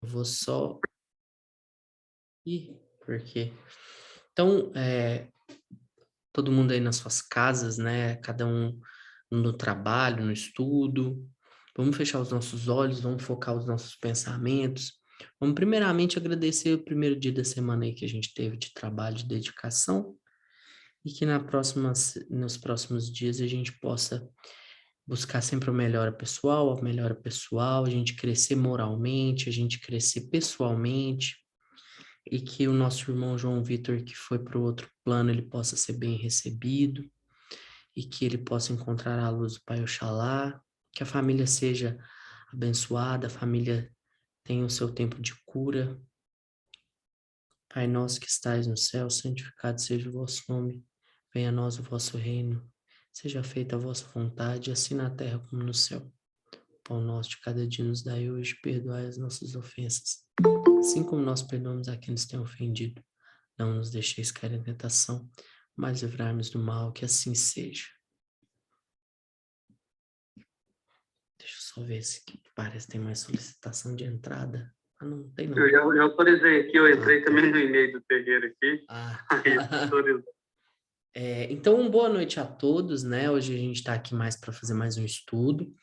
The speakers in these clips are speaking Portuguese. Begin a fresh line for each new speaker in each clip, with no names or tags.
Eu vou só ir, porque... Então, todo mundo aí nas suas casas, né? Cada um no trabalho, no estudo. Vamos fechar os nossos olhos, vamos focar os nossos pensamentos. Vamos primeiramente agradecer o primeiro dia da semana aí que a gente teve de trabalho, de dedicação, e que nos próximos dias a gente possa buscar sempre a melhora pessoal, a gente crescer moralmente, a gente crescer pessoalmente, e que o nosso irmão João Vitor, que foi para o outro plano, ele possa ser bem recebido, e que ele possa encontrar a luz do Pai Oxalá, que a família seja abençoada, a família tenha o seu tempo de cura. Pai nosso que estais no céu, santificado seja o vosso nome, venha a nós o vosso reino, seja feita a vossa vontade, assim na terra como no céu. O pão nosso de cada dia nos dai hoje, perdoai as nossas ofensas, assim como nós perdoamos a quem nos tem ofendido. Não nos deixeis cair em tentação, mas livrai-nos do mal, que assim seja. Deixa eu só ver se aqui parece que tem mais solicitação de entrada. Ah, não tem não.
Eu já autorizei aqui, eu entrei
tá.
também no e-mail do terreiro aqui.
Ah.
Aí eu autorizei.
Então, boa noite a todos, né? Hoje a gente está aqui mais para fazer mais um estudo.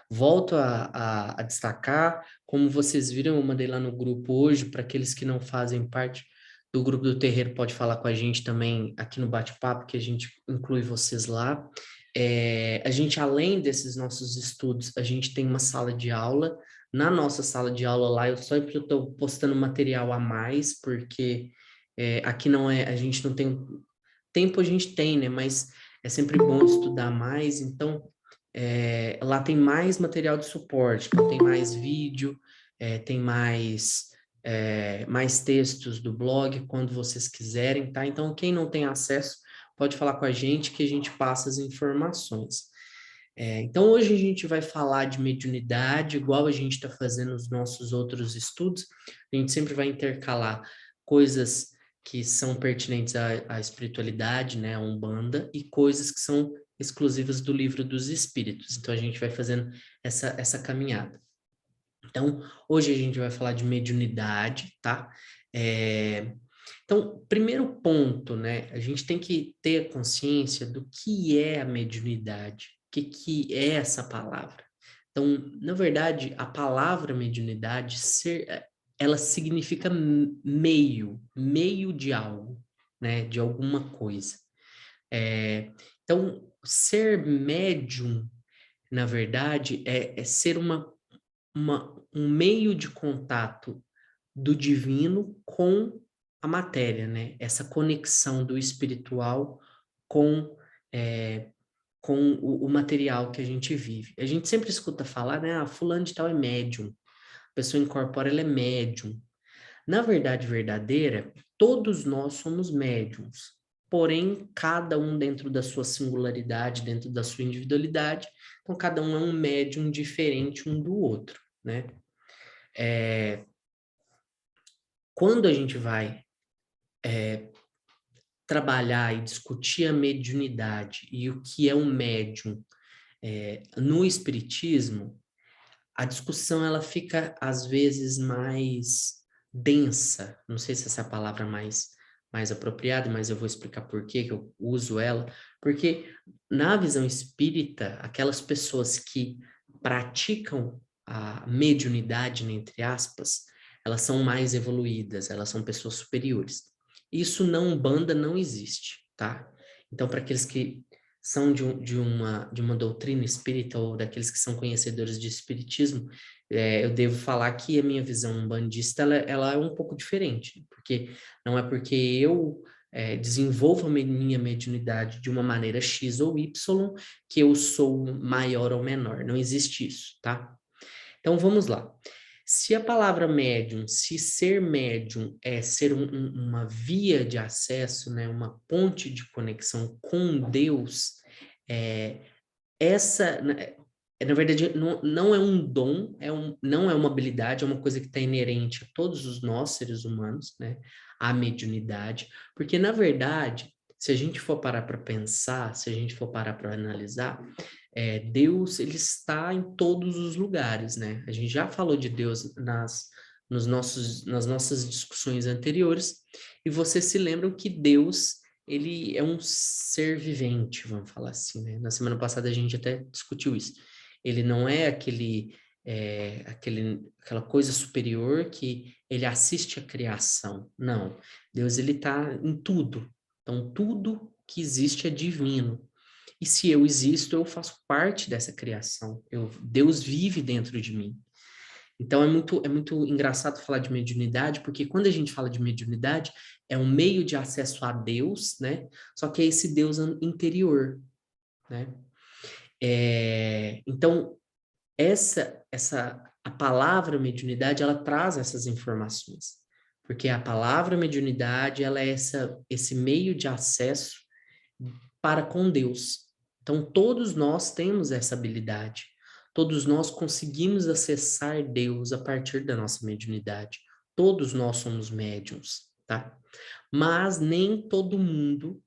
Volto a destacar, como vocês viram, eu mandei lá no grupo hoje, para aqueles que não fazem parte do grupo do terreiro, pode falar com a gente também aqui no bate-papo, que a gente inclui vocês lá. A gente, além desses nossos estudos, a gente tem uma sala de aula. Na nossa sala de aula lá, eu sempre estou postando material a mais, porque aqui não é, a gente não tem tempo, a gente tem, né? Mas é sempre bom estudar mais, então lá tem mais material de suporte, então tem mais vídeo, tem mais textos do blog, quando vocês quiserem, tá? Então, quem não tem acesso, pode falar com a gente que a gente passa as informações. Então, hoje a gente vai falar de mediunidade, igual a gente está fazendo nos nossos outros estudos, a gente sempre vai intercalar coisas que são pertinentes à espiritualidade, né, à Umbanda, e coisas que são exclusivas do Livro dos Espíritos. Então, a gente vai fazendo essa caminhada. Então, hoje a gente vai falar de mediunidade, tá? Então, primeiro ponto, né? A gente tem que ter consciência do que é a mediunidade, o que é essa palavra. Então, na verdade, a palavra mediunidade, ela significa meio de algo, né? De alguma coisa. Então, ser médium, na verdade, é ser um meio de contato do divino com a matéria, né? Essa conexão do espiritual com, é, com o material que a gente vive. A gente sempre escuta falar, né? Ah, fulano de tal é médium. A pessoa incorpora, ela é médium. Na verdade verdadeira, todos nós somos médiums. Porém, cada um dentro da sua singularidade, dentro da sua individualidade. Então, cada um é um médium diferente um do outro, né? Quando a gente vai trabalhar e discutir a mediunidade e o que é um médium no espiritismo, a discussão ela fica às vezes mais densa. Não sei se essa é a palavra mais apropriada, mas eu vou explicar por que eu uso ela. Porque na visão espírita, aquelas pessoas que praticam a mediunidade, né, entre aspas, elas são mais evoluídas, elas são pessoas superiores. Isso na Umbanda não existe, tá? Então, para aqueles que são de uma doutrina espírita ou daqueles que são conhecedores de espiritismo, eu devo falar que a minha visão umbandista ela é um pouco diferente, porque não é porque eu desenvolvo a minha mediunidade de uma maneira X ou Y que eu sou maior ou menor, não existe isso, tá? Então vamos lá. Se a palavra médium, se ser médium é ser uma via de acesso, né, uma ponte de conexão com Deus, é, essa, na verdade, não é um dom, não é uma habilidade, é uma coisa que está inerente a todos os nós, seres humanos, né? A mediunidade, porque, na verdade, se a gente for parar para pensar, se a gente for parar para analisar, Deus, ele está em todos os lugares, né? A gente já falou de Deus nas nossas discussões anteriores, e vocês se lembram que Deus, ele é um ser vivente, vamos falar assim, né? Na semana passada a gente até discutiu isso. Ele não é aquela coisa superior que ele assiste a criação. Não. Deus, ele está em tudo. Então, tudo que existe é divino. E se eu existo, eu faço parte dessa criação. Deus vive dentro de mim. Então é muito engraçado falar de mediunidade, porque quando a gente fala de mediunidade, é um meio de acesso a Deus, né? Só que é esse Deus interior, né? Então, a palavra mediunidade, ela traz essas informações. Porque a palavra mediunidade, ela é esse meio de acesso para com Deus. Então, todos nós temos essa habilidade. Todos nós conseguimos acessar Deus a partir da nossa mediunidade. Todos nós somos médiums, tá? Mas nem todo mundo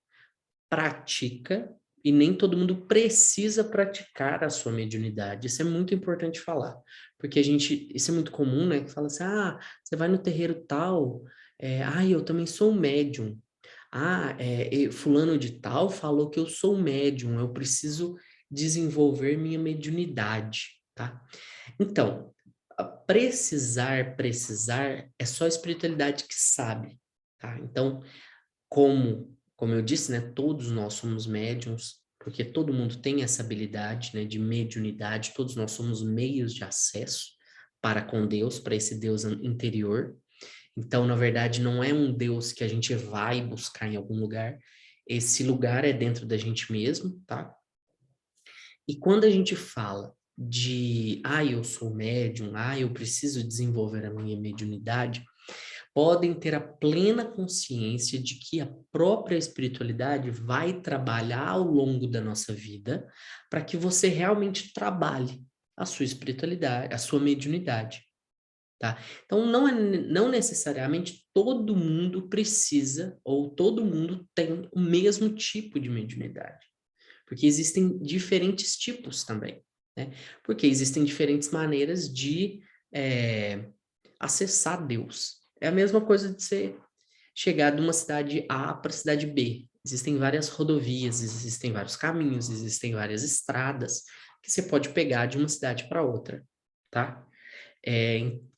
pratica e nem todo mundo precisa praticar a sua mediunidade. Isso é muito importante falar, porque isso é muito comum, né? Que fala assim, você vai no terreiro tal, eu também sou médium. Fulano de tal falou que eu sou médium, eu preciso desenvolver minha mediunidade, tá? Então, precisar é só a espiritualidade que sabe, tá? Então, como eu disse, né, todos nós somos médiums, porque todo mundo tem essa habilidade, né, de mediunidade, todos nós somos meios de acesso para com Deus, para esse Deus interior. Então, na verdade, não é um Deus que a gente vai buscar em algum lugar, esse lugar é dentro da gente mesmo, tá? E quando a gente fala eu sou médium, eu preciso desenvolver a minha mediunidade, podem ter a plena consciência de que a própria espiritualidade vai trabalhar ao longo da nossa vida para que você realmente trabalhe a sua espiritualidade, a sua mediunidade, tá? Então, não necessariamente todo mundo precisa ou todo mundo tem o mesmo tipo de mediunidade, porque existem diferentes tipos também, né? Porque existem diferentes maneiras de acessar Deus. É a mesma coisa de você chegar de uma cidade A para a cidade B. Existem várias rodovias, existem vários caminhos, existem várias estradas que você pode pegar de uma cidade para outra, tá?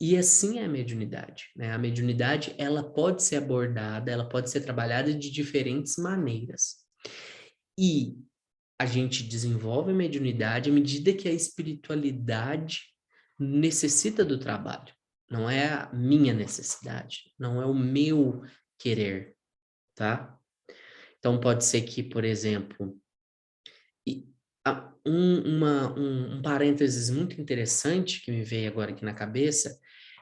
E assim é a mediunidade, né? A mediunidade, ela pode ser abordada, ela pode ser trabalhada de diferentes maneiras. E a gente desenvolve a mediunidade à medida que a espiritualidade necessita do trabalho. Não é a minha necessidade, não é o meu querer, tá? Então, pode ser que, por exemplo, um parênteses muito interessante que me veio agora aqui na cabeça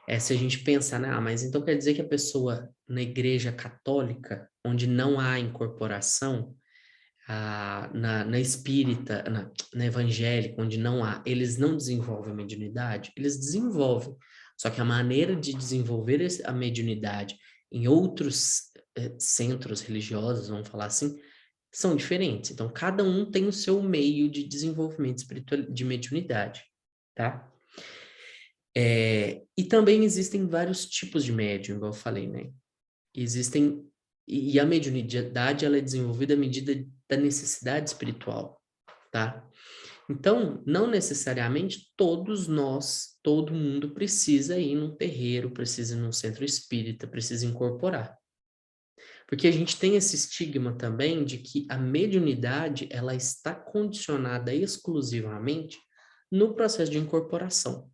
é se a gente pensar, né? Mas então quer dizer que a pessoa na igreja católica, onde não há incorporação, na espírita, na evangélica, onde não há, eles não desenvolvem a mediunidade? Eles desenvolvem. Só que a maneira de desenvolver a mediunidade em outros centros religiosos, vamos falar assim, são diferentes. Então, cada um tem o seu meio de desenvolvimento espiritual, de mediunidade, tá? E também existem vários tipos de médium, igual eu falei, né? Existem, e a mediunidade, ela é desenvolvida à medida da necessidade espiritual, tá? Então, não necessariamente todos nós, todo mundo precisa ir num terreiro, precisa ir num centro espírita, precisa incorporar. Porque a gente tem esse estigma também de que a mediunidade, ela está condicionada exclusivamente no processo de incorporação.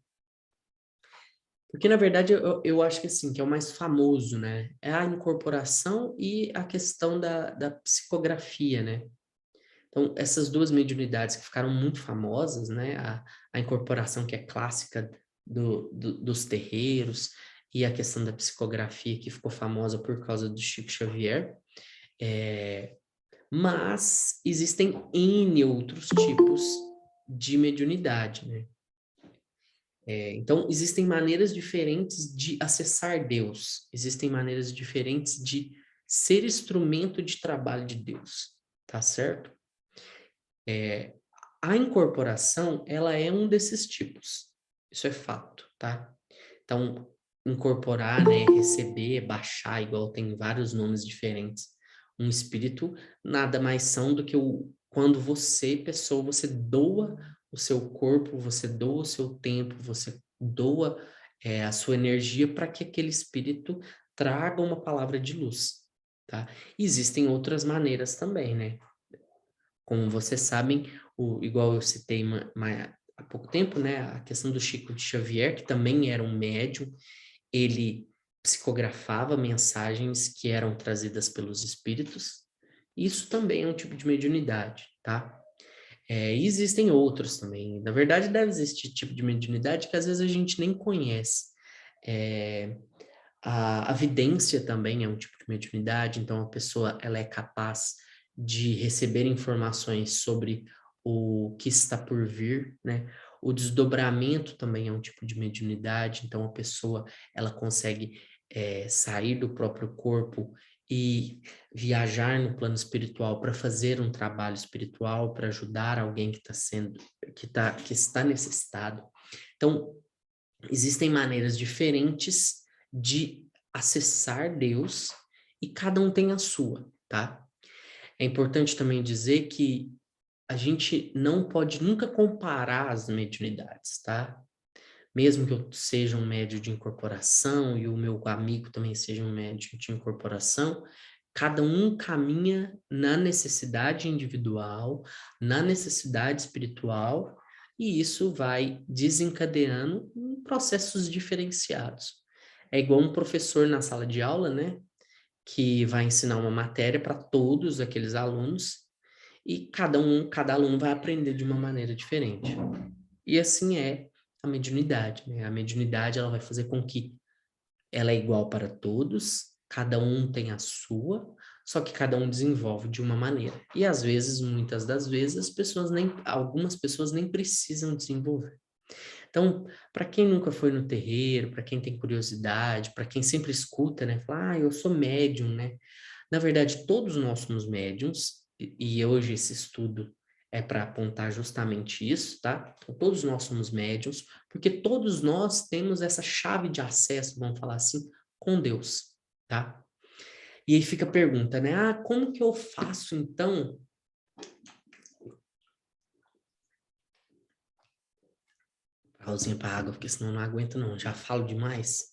Porque, na verdade, eu acho que assim, que é o mais famoso, né? É a incorporação e a questão da psicografia, né? Então, essas duas mediunidades que ficaram muito famosas, né? A incorporação que é clássica dos terreiros e a questão da psicografia que ficou famosa por causa do Chico Xavier. Mas existem N outros tipos de mediunidade, né? Então, existem maneiras diferentes de acessar Deus, existem maneiras diferentes de ser instrumento de trabalho de Deus, tá certo? A incorporação, ela é um desses tipos, isso é fato, tá? Então, incorporar, né, receber, baixar, igual tem vários nomes diferentes. Um espírito nada mais são do que quando você, pessoa, você doa o seu corpo, você doa o seu tempo, você doa a sua energia para que aquele espírito traga uma palavra de luz, tá? Existem outras maneiras também, né? Como vocês sabem, igual eu citei há pouco tempo, né? A questão do Chico de Xavier, que também era um médium, ele psicografava mensagens que eram trazidas pelos espíritos. Isso também é um tipo de mediunidade, tá? E existem outros também. Na verdade, deve existir tipo de mediunidade que às vezes a gente nem conhece. A vidência também é um tipo de mediunidade, então a pessoa ela é capaz de receber informações sobre o que está por vir, né? O desdobramento também é um tipo de mediunidade, então a pessoa ela consegue sair do próprio corpo e viajar no plano espiritual para fazer um trabalho espiritual, para ajudar alguém que está necessitado. Então, existem maneiras diferentes de acessar Deus e cada um tem a sua, tá? É importante também dizer que a gente não pode nunca comparar as mediunidades, tá? Mesmo que eu seja um médium de incorporação e o meu amigo também seja um médium de incorporação, cada um caminha na necessidade individual, na necessidade espiritual, e isso vai desencadeando em processos diferenciados. É igual um professor na sala de aula, né? Que vai ensinar uma matéria para todos aqueles alunos, e cada aluno vai aprender de uma maneira diferente. E assim é a mediunidade, né? A mediunidade ela vai fazer com que ela é igual para todos, cada um tem a sua, só que cada um desenvolve de uma maneira. E às vezes, muitas das vezes, algumas pessoas nem precisam desenvolver. Então, para quem nunca foi no terreiro, para quem tem curiosidade, para quem sempre escuta, né, fala, eu sou médium, né? Na verdade, todos nós somos médiums, e hoje esse estudo é para apontar justamente isso, tá? Então, todos nós somos médiums, porque todos nós temos essa chave de acesso, vamos falar assim, com Deus, tá? E aí fica a pergunta, né? Como que eu faço, então? Pausinha para água, porque senão eu não aguento não, já falo demais.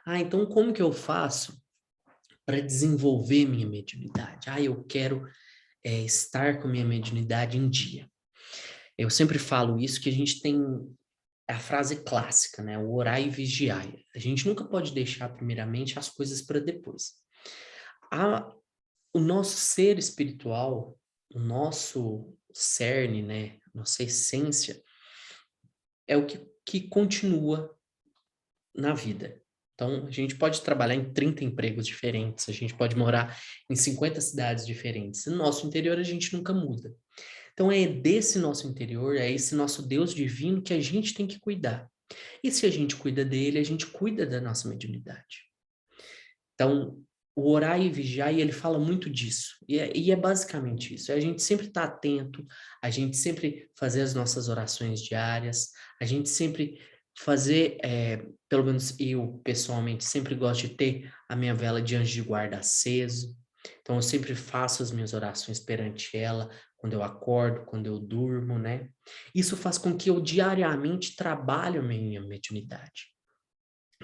Então como que eu faço para desenvolver minha mediunidade? Eu quero estar com minha mediunidade em dia. Eu sempre falo isso, que a gente tem a frase clássica, né? O orai e vigiai. A gente nunca pode deixar, primeiramente, as coisas para depois. O nosso ser espiritual, o nosso cerne, né? Nossa essência, é o que continua na vida. Então, a gente pode trabalhar em 30 empregos diferentes, a gente pode morar em 50 cidades diferentes. No nosso interior, a gente nunca muda. Então, é desse nosso interior, é esse nosso Deus divino que a gente tem que cuidar. E se a gente cuida dele, a gente cuida da nossa mediunidade. Então, o orar e vigiar, ele fala muito disso. E é basicamente isso. É a gente sempre estar atento, a gente sempre fazer as nossas orações diárias, a gente sempre fazer, pelo menos eu, pessoalmente, sempre gosto de ter a minha vela de anjo de guarda aceso. Então, eu sempre faço as minhas orações perante ela, quando eu acordo, quando eu durmo, né? Isso faz com que eu diariamente trabalhe a minha mediunidade.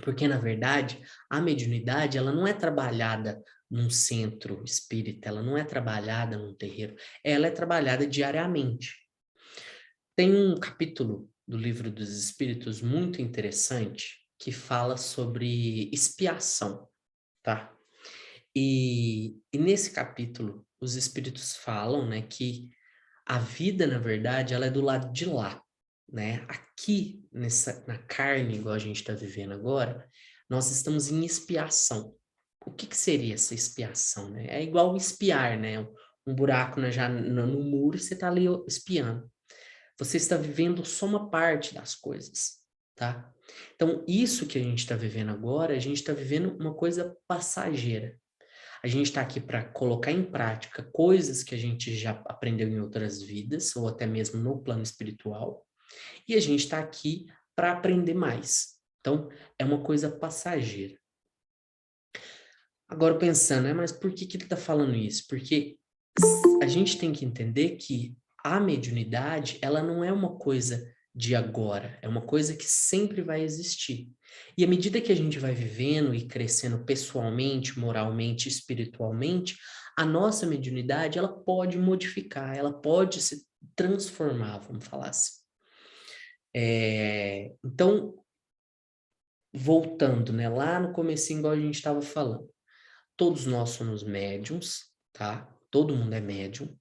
Porque, na verdade, a mediunidade, ela não é trabalhada num centro espírita, ela não é trabalhada num terreiro, ela é trabalhada diariamente. Tem um capítulo do Livro dos Espíritos muito interessante que fala sobre expiação, tá? E nesse capítulo, os espíritos falam, né, que a vida, na verdade, ela é do lado de lá, né? Aqui, na carne, igual a gente está vivendo agora, nós estamos em expiação. O que seria essa expiação, né? É igual espiar, né? Um buraco no muro e você está ali espiando. Você está vivendo só uma parte das coisas, tá? Então, isso que a gente está vivendo agora, a gente está vivendo uma coisa passageira. A gente está aqui para colocar em prática coisas que a gente já aprendeu em outras vidas, ou até mesmo no plano espiritual, e a gente está aqui para aprender mais. Então, é uma coisa passageira. Agora pensando, né, mas por que que ele está falando isso? Porque a gente tem que entender que a mediunidade, ela não é uma coisa de agora, é uma coisa que sempre vai existir. E à medida que a gente vai vivendo e crescendo pessoalmente, moralmente, espiritualmente, a nossa mediunidade, ela pode modificar, ela pode se transformar, vamos falar assim. Então, voltando, né, lá no comecinho, igual a gente estava falando, todos nós somos médiums, tá? Todo mundo é médium.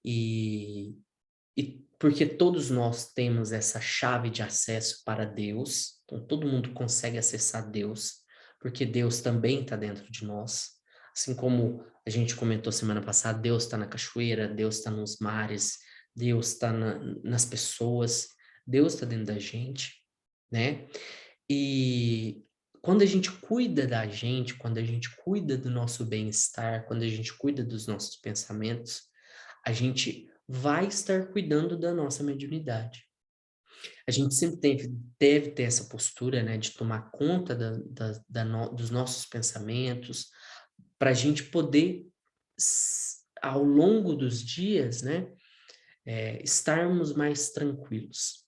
E, e porque todos nós temos essa chave de acesso para Deus, então todo mundo consegue acessar Deus, porque Deus também está dentro de nós. Assim como a gente comentou semana passada, Deus está na cachoeira, Deus está nos mares, Deus está nas pessoas, Deus está dentro da gente, né? E quando a gente cuida da gente, quando a gente cuida do nosso bem-estar, quando a gente cuida dos nossos pensamentos, a gente vai estar cuidando da nossa mediunidade. A gente sempre deve ter essa postura, né, de tomar conta dos nossos pensamentos, para a gente poder, ao longo dos dias, né, estarmos mais tranquilos.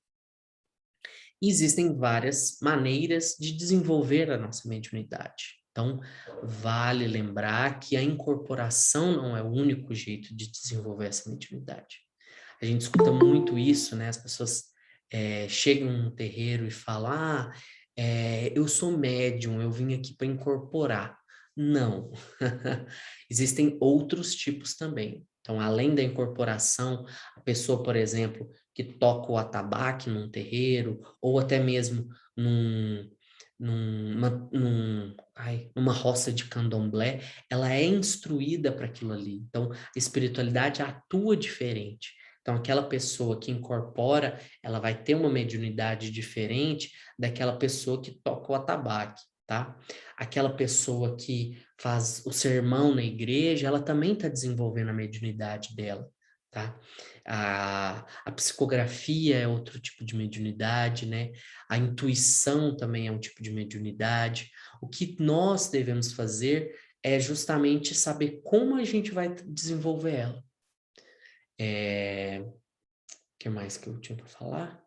E existem várias maneiras de desenvolver a nossa mediunidade. Então, vale lembrar que a incorporação não é o único jeito de desenvolver essa mediunidade. A gente escuta muito isso, né? As pessoas chegam num terreiro e falam: eu sou médium, eu vim aqui para incorporar. Não. Existem outros tipos também. Então, além da incorporação, a pessoa, por exemplo, que toca o atabaque num terreiro, ou até mesmo numa roça de candomblé, ela é instruída para aquilo ali. Então, a espiritualidade atua diferente. Então, aquela pessoa que incorpora, ela vai ter uma mediunidade diferente daquela pessoa que toca o atabaque, tá? Aquela pessoa que faz o sermão na igreja, ela também está desenvolvendo a mediunidade dela, tá? A psicografia é outro tipo de mediunidade, né? A intuição também é um tipo de mediunidade. O que nós devemos fazer é justamente saber como a gente vai desenvolver ela. O que mais que eu tinha para falar?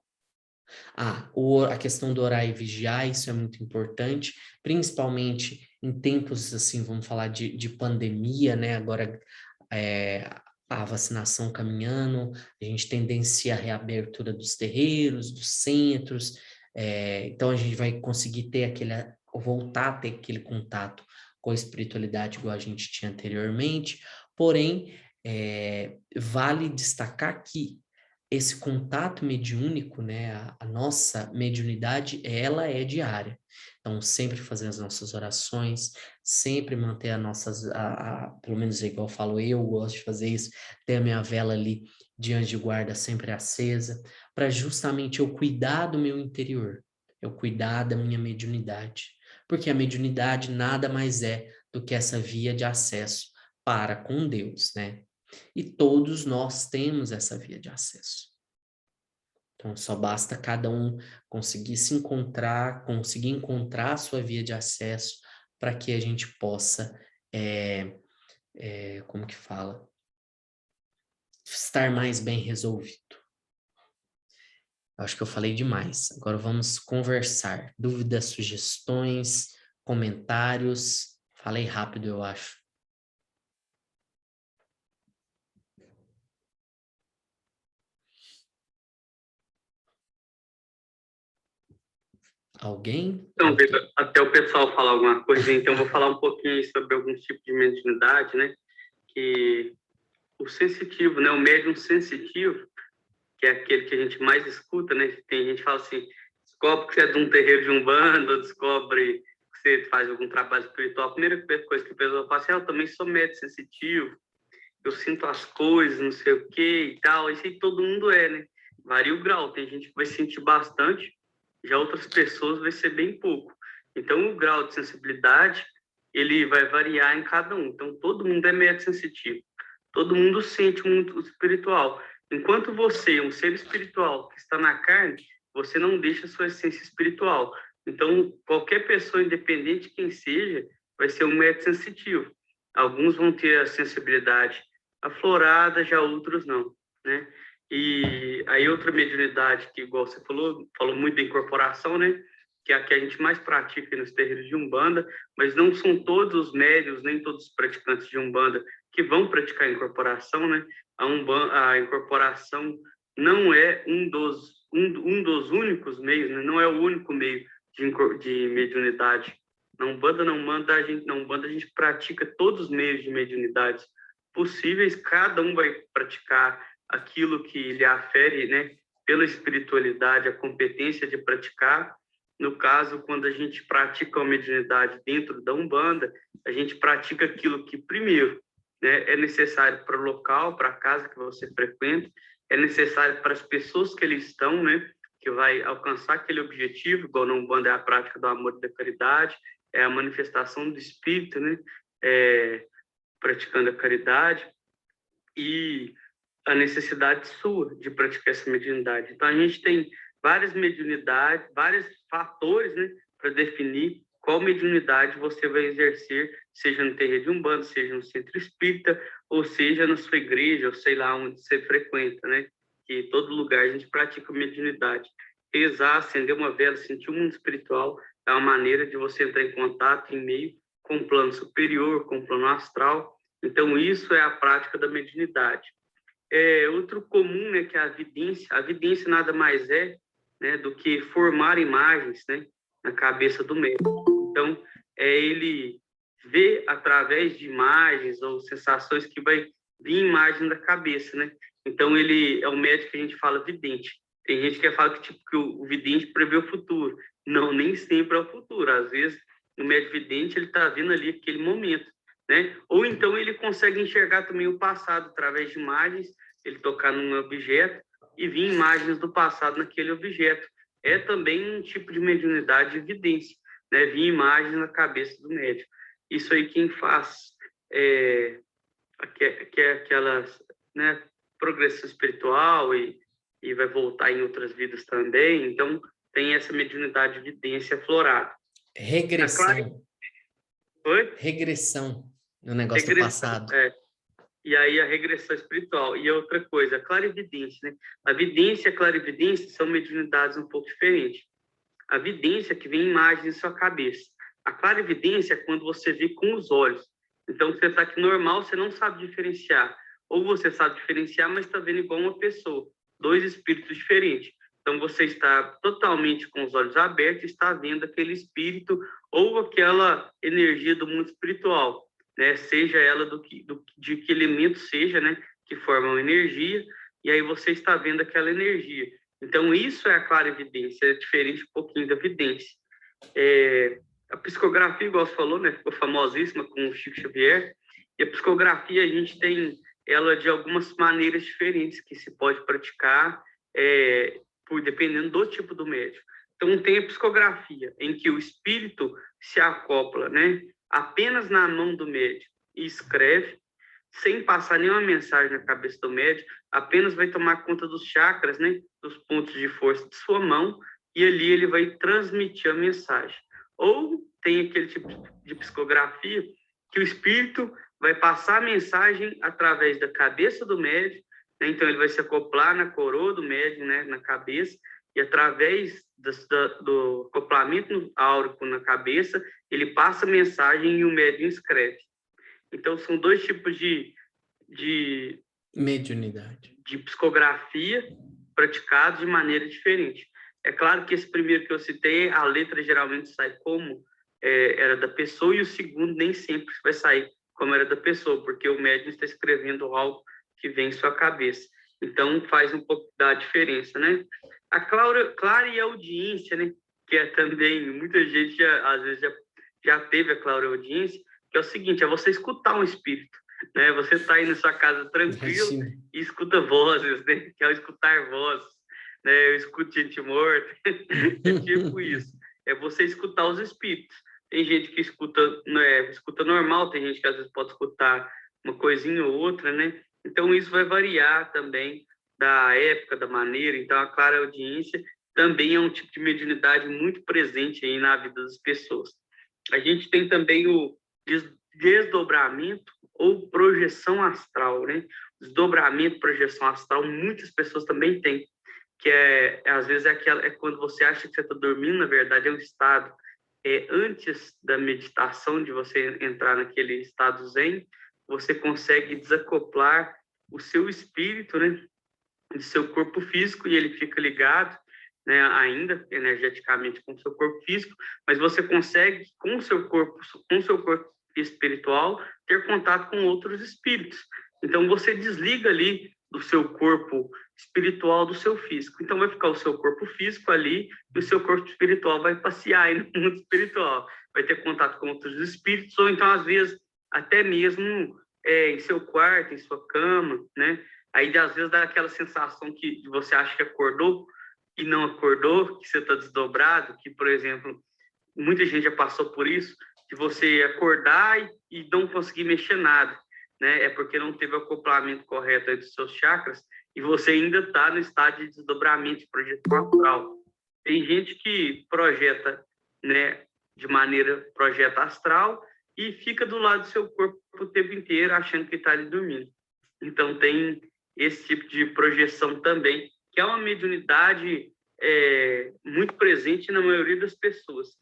A questão do orar e vigiar, isso é muito importante, principalmente em tempos, assim, vamos falar de pandemia, né? Agora, a vacinação caminhando, a gente tendencia a reabertura dos terreiros, dos centros, então a gente vai conseguir voltar a ter aquele contato com a espiritualidade igual a gente tinha anteriormente, porém, vale destacar que esse contato mediúnico, né, a nossa mediunidade, ela é diária. Então, sempre fazer as nossas orações, sempre manter as nossas, pelo menos igual eu falo, eu gosto de fazer isso, ter a minha vela ali de anjo de guarda sempre acesa, para justamente eu cuidar do meu interior, eu cuidar da minha mediunidade. Porque a mediunidade nada mais é do que essa via de acesso para com Deus, né? E todos nós temos essa via de acesso. Então, só basta cada um conseguir encontrar a sua via de acesso para que a gente possa, como que fala? Estar mais bem resolvido. Acho que eu falei demais. Agora vamos conversar. Dúvidas, sugestões, comentários. Falei rápido, eu acho. Alguém?
Então, Vitor, até o pessoal falar alguma coisa, então eu vou falar um pouquinho sobre alguns tipos de mediunidade, né? Que o sensitivo, né? O médium sensitivo, que é aquele que a gente mais escuta, né? Tem gente que fala assim, descobre que você é de um terreiro de Umbanda, descobre que você faz algum trabalho espiritual. A primeira coisa que a pessoa fala assim, eu também sou médium sensitivo, eu sinto as coisas, não sei o que e tal. Isso aí todo mundo é, né? Varia o grau. Tem gente que vai sentir bastante, já outras pessoas vai ser bem pouco. Então, o grau de sensibilidade, ele vai variar em cada um. Então, todo mundo é médio sensitivo. Todo mundo sente muito espiritual. Enquanto você, um ser espiritual que está na carne, você não deixa a sua essência espiritual. Então, qualquer pessoa, independente de quem seja, vai ser um médium sensitivo. Alguns vão ter a sensibilidade aflorada, já outros não, né? E aí outra mediunidade que, igual você falou muito da incorporação, né? Que é a que a gente mais pratica nos terreiros de Umbanda, mas não são todos os médiuns, nem todos os praticantes de Umbanda que vão praticar a incorporação, né? A incorporação não é um dos únicos meios, né? Não é o único meio de mediunidade. Na Umbanda, a gente pratica todos os meios de mediunidade possíveis, cada um vai praticar aquilo que lhe afere, né? Pela espiritualidade, a competência de praticar. No caso, quando a gente pratica a mediunidade dentro da Umbanda, a gente pratica aquilo que, primeiro, né, é necessário para o local, para a casa que você frequenta, é necessário para as pessoas que eles estão, né, que vai alcançar aquele objetivo, igual na Umbanda é a prática do amor e da caridade, é a manifestação do espírito, né, praticando a caridade, e a necessidade sua de praticar essa mediunidade. Então, a gente tem várias mediunidades, vários fatores, né, para definir qual mediunidade você vai exercer, seja no terreiro de Umbanda, seja no centro espírita, ou seja na sua igreja, ou sei lá onde você frequenta, né? Que em todo lugar a gente pratica mediunidade. Rezar, acender uma vela, sentir o mundo espiritual é uma maneira de você entrar em contato em meio com o plano superior, com o plano astral. Então, isso é a prática da mediunidade. Outro comum, né, que é a vidência. A vidência nada mais é, né, do que formar imagens, né, na cabeça do médium. Então, ele vê através de imagens ou sensações que vai vir imagem da cabeça, né? Então, ele é o médium que a gente fala vidente. Tem gente que fala que o vidente prevê o futuro. Não, nem sempre é o futuro. Às vezes, o médium vidente, ele está vendo ali aquele momento, né? Ou então ele consegue enxergar também o passado através de imagens, ele tocar num objeto e vir imagens do passado naquele objeto. É também um tipo de mediunidade de evidência, né? Vir imagens na cabeça do médium. Isso aí quem faz aquelas, né, progressão espiritual e vai voltar em outras vidas também. Então, tem essa mediunidade de evidência aflorada.
Regressão.
Oi?
Regressão no negócio do passado.
E aí a regressão espiritual. E outra coisa, a clarividência, né? A vidência e a clarividência são mediunidades um pouco diferentes. A vidência que vem imagens em sua cabeça. A clarividência é quando você vê com os olhos. Então, você está aqui normal, você não sabe diferenciar. Ou você sabe diferenciar, mas está vendo igual uma pessoa. Dois espíritos diferentes. Então, você está totalmente com os olhos abertos, está vendo aquele espírito ou aquela energia do mundo espiritual, né? Seja ela de que elemento seja, né? Que forma uma energia, e aí você está vendo aquela energia. Então, isso é a clarividência, é diferente um pouquinho da vidência. A psicografia, igual você falou, né? Ficou famosíssima com o Chico Xavier, e a psicografia a gente tem ela de algumas maneiras diferentes que se pode praticar, dependendo do tipo do médium. Então, tem a psicografia, em que o espírito se acopla, né, apenas na mão do médium e escreve, sem passar nenhuma mensagem na cabeça do médium, apenas vai tomar conta dos chakras, né, dos pontos de força de sua mão, e ali ele vai transmitir a mensagem. Ou tem aquele tipo de psicografia que o espírito vai passar a mensagem através da cabeça do médium, né? Então ele vai se acoplar na coroa do médium, né, na cabeça, e através do acoplamento áurico na cabeça, ele passa a mensagem e o médium escreve. Então são dois tipos de
mediunidade,
de psicografia praticados de maneira diferente. É claro que esse primeiro que eu citei, a letra geralmente sai como era da pessoa, e o segundo nem sempre vai sair como era da pessoa, porque o médium está escrevendo algo que vem em sua cabeça. Então, faz um pouco da diferença, né? A clareaudiência, né? Que é também, muita gente, às vezes, já teve a clareaudiência, que é o seguinte, é você escutar um espírito, né? Você está aí na sua casa tranquilo e escuta vozes, né? Que é o escutar vozes, né? Eu escuto gente morta, é tipo isso. É você escutar os espíritos. Tem gente que escuta normal, tem gente que às vezes pode escutar uma coisinha ou outra, né? Então, isso vai variar também da época, da maneira. Então, a clareaudiência também é um tipo de mediunidade muito presente aí na vida das pessoas. A gente tem também o desdobramento ou projeção astral, né? Desdobramento, projeção astral, muitas pessoas também têm, que às vezes é quando você acha que você está dormindo, na verdade é um estado antes da meditação, de você entrar naquele estado zen, você consegue desacoplar o seu espírito, né, de seu corpo físico, e ele fica ligado, né, ainda energeticamente com o seu corpo físico, mas você consegue com o seu corpo espiritual ter contato com outros espíritos. Então você desliga ali do seu corpo espiritual do seu físico. Então vai ficar o seu corpo físico ali e o seu corpo espiritual vai passear aí no mundo espiritual, vai ter contato com outros espíritos, ou então às vezes até mesmo em seu quarto, em sua cama, né? Aí às vezes dá aquela sensação que você acha que acordou e não acordou, que você está desdobrado, que, por exemplo, muita gente já passou por isso, de você acordar e não conseguir mexer nada, né? É porque não teve o acoplamento correto aí dos seus chakras e você ainda está no estado de desdobramento, de projeção astral. Tem gente que projeta, né, projeta astral e fica do lado do seu corpo o tempo inteiro achando que está ali dormindo. Então tem esse tipo de projeção também, que é uma mediunidade muito presente na maioria das pessoas.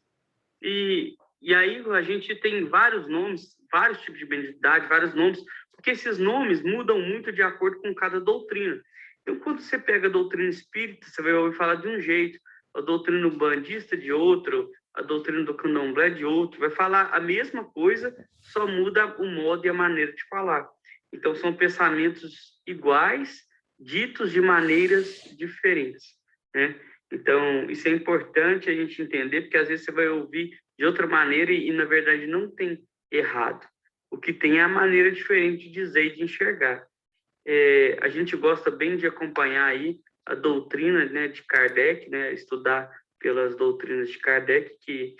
E aí a gente tem vários nomes, vários tipos de mediunidade, vários nomes, porque esses nomes mudam muito de acordo com cada doutrina. Então, quando você pega a doutrina espírita, você vai ouvir falar de um jeito, a doutrina umbandista de outro, a doutrina do candomblé de outro, vai falar a mesma coisa, só muda o modo e a maneira de falar. Então, são pensamentos iguais, ditos de maneiras diferentes, né? Então, isso é importante a gente entender, porque às vezes você vai ouvir de outra maneira e na verdade, não tem errado. O que tem é a maneira diferente de dizer e de enxergar. A gente gosta bem de acompanhar aí a doutrina, né, de Kardec, né, estudar pelas doutrinas de Kardec, que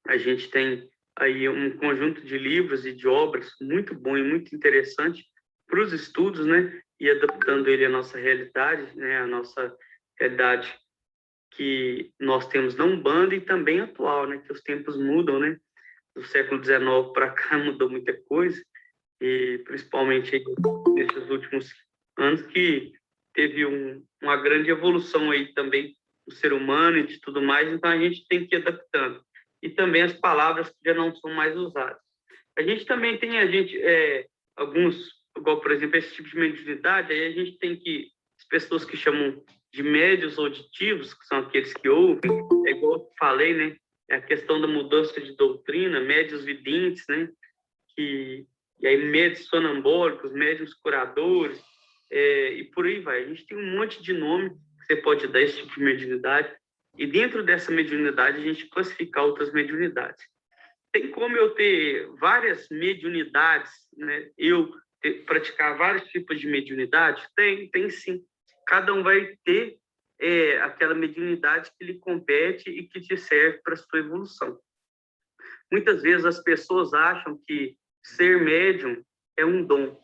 a gente tem aí um conjunto de livros e de obras muito bom e muito interessante para os estudos, né, e adaptando ele à nossa realidade, né, a nossa realidade que nós temos na Umbanda e também atual, né, que os tempos mudam, né, do século XIX para cá mudou muita coisa, e principalmente aí, nesses últimos anos que teve uma grande evolução aí também do ser humano e de tudo mais, então a gente tem que ir adaptando. E também as palavras que já não são mais usadas. A gente também tem alguns, igual, por exemplo, esse tipo de mediunidade, aí a gente tem as pessoas que chamam de médios auditivos, que são aqueles que ouvem, é igual eu falei, né? É a questão da mudança de doutrina, médios videntes, né? E aí médios sonambólicos, médios curadores, e por aí vai. A gente tem um monte de nome que você pode dar a esse tipo de mediunidade, e dentro dessa mediunidade a gente classificar outras mediunidades. Tem como eu ter várias mediunidades, né? Praticar vários tipos de mediunidade? Tem sim. Cada um vai ter aquela mediunidade que lhe compete e que te serve para a sua evolução. Muitas vezes as pessoas acham que ser médium é um dom,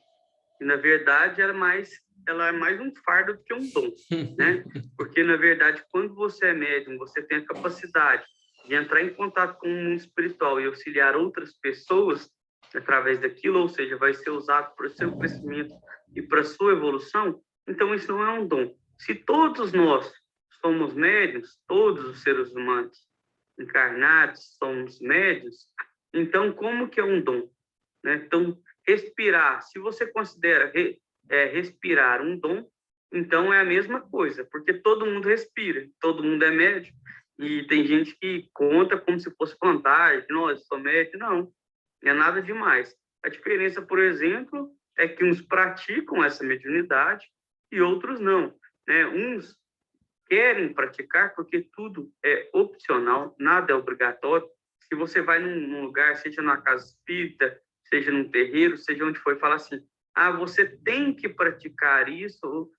e na verdade ela é mais um fardo do que um dom, né? Porque na verdade quando você é médium, você tem a capacidade de entrar em contato com o mundo espiritual e auxiliar outras pessoas através daquilo, ou seja, vai ser usado para o seu crescimento e para a sua evolução. Então isso não é um dom. Se todos nós somos médiuns, todos os seres humanos encarnados somos médiuns, então como que é um dom? Né? Então, respirar, se você considera respirar um dom, então é a mesma coisa, porque todo mundo respira, todo mundo é médium, e tem gente que conta como se fosse vantagem, nossa, sou médium, não é nada demais. A diferença, por exemplo, é que uns praticam essa mediunidade e outros não, né? Uns querem praticar porque tudo é opcional, nada é obrigatório. Se você vai num lugar, seja numa casa espírita, seja num terreiro, seja onde for, e fala assim, você tem que praticar isso,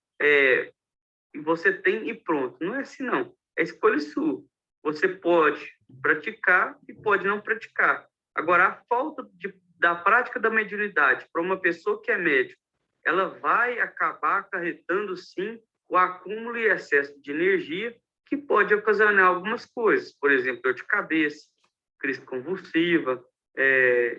você tem e pronto. Não é assim, não. É escolha sua. Você pode praticar e pode não praticar. Agora, a falta da prática da mediunidade para uma pessoa que é médium, ela vai acabar acarretando, sim, o acúmulo e excesso de energia, que pode ocasionar algumas coisas, por exemplo, dor de cabeça, crise convulsiva,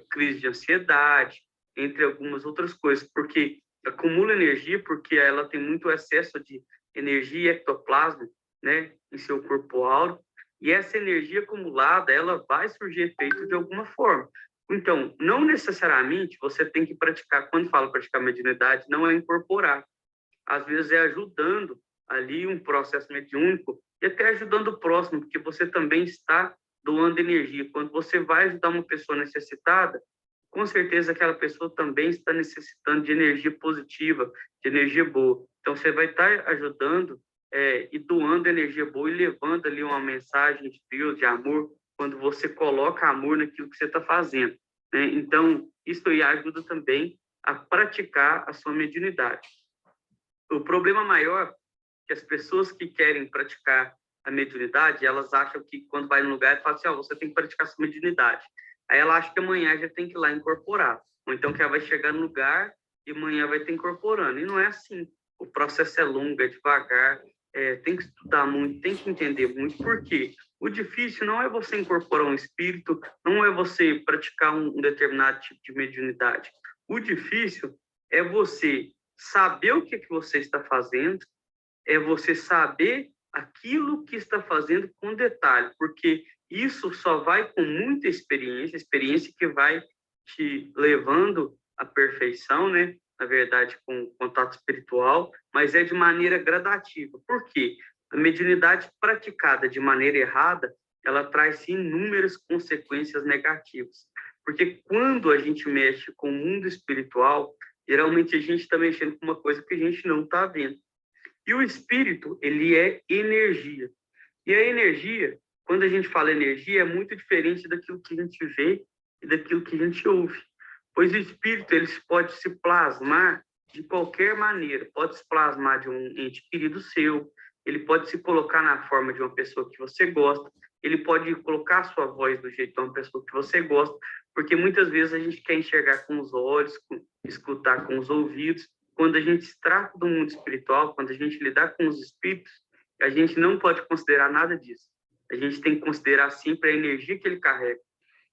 crise de ansiedade, entre algumas outras coisas, porque acumula energia, porque ela tem muito excesso de energia e ectoplasma, né, em seu corpo áureo, e essa energia acumulada, ela vai surgir efeito de alguma forma. Então, não necessariamente você tem que praticar, quando fala praticar mediunidade, não é incorporar. Às vezes é ajudando ali um processo mediúnico e até ajudando o próximo, porque você também está doando energia. Quando você vai ajudar uma pessoa necessitada, com certeza aquela pessoa também está necessitando de energia positiva, de energia boa. Então, você vai estar ajudando e doando energia boa e levando ali uma mensagem de Deus, de amor, quando você coloca amor naquilo que você está fazendo, né? Então, isso aí ajuda também a praticar a sua mediunidade. O problema maior é que as pessoas que querem praticar a mediunidade, elas acham que quando vai no lugar, fala assim, você tem que praticar a sua mediunidade. Aí ela acha que amanhã já tem que ir lá incorporar. Ou então que ela vai chegar no lugar e amanhã vai estar incorporando. E não é assim. O processo é longo, é devagar, tem que estudar muito, tem que entender muito. Por quê? O difícil não é você incorporar um espírito, não é você praticar um determinado tipo de mediunidade. O difícil é você saber o que você está fazendo, é você saber aquilo que está fazendo com detalhe, porque isso só vai com muita experiência que vai te levando à perfeição, né? Na verdade, com contato espiritual, mas é de maneira gradativa. Por quê? A mediunidade praticada de maneira errada, ela traz inúmeras consequências negativas. Porque quando a gente mexe com o mundo espiritual, geralmente a gente está mexendo com uma coisa que a gente não está vendo. E o espírito, ele é energia. E a energia, quando a gente fala energia, é muito diferente daquilo que a gente vê e daquilo que a gente ouve. Pois o espírito, ele pode se plasmar de qualquer maneira. Pode se plasmar de um ente querido seu, ele pode se colocar na forma de uma pessoa que você gosta, ele pode colocar a sua voz do jeito de uma pessoa que você gosta, porque muitas vezes a gente quer enxergar com os olhos, escutar com os ouvidos. Quando a gente se trata do mundo espiritual, quando a gente lidar com os espíritos, a gente não pode considerar nada disso. A gente tem que considerar sempre a energia que ele carrega.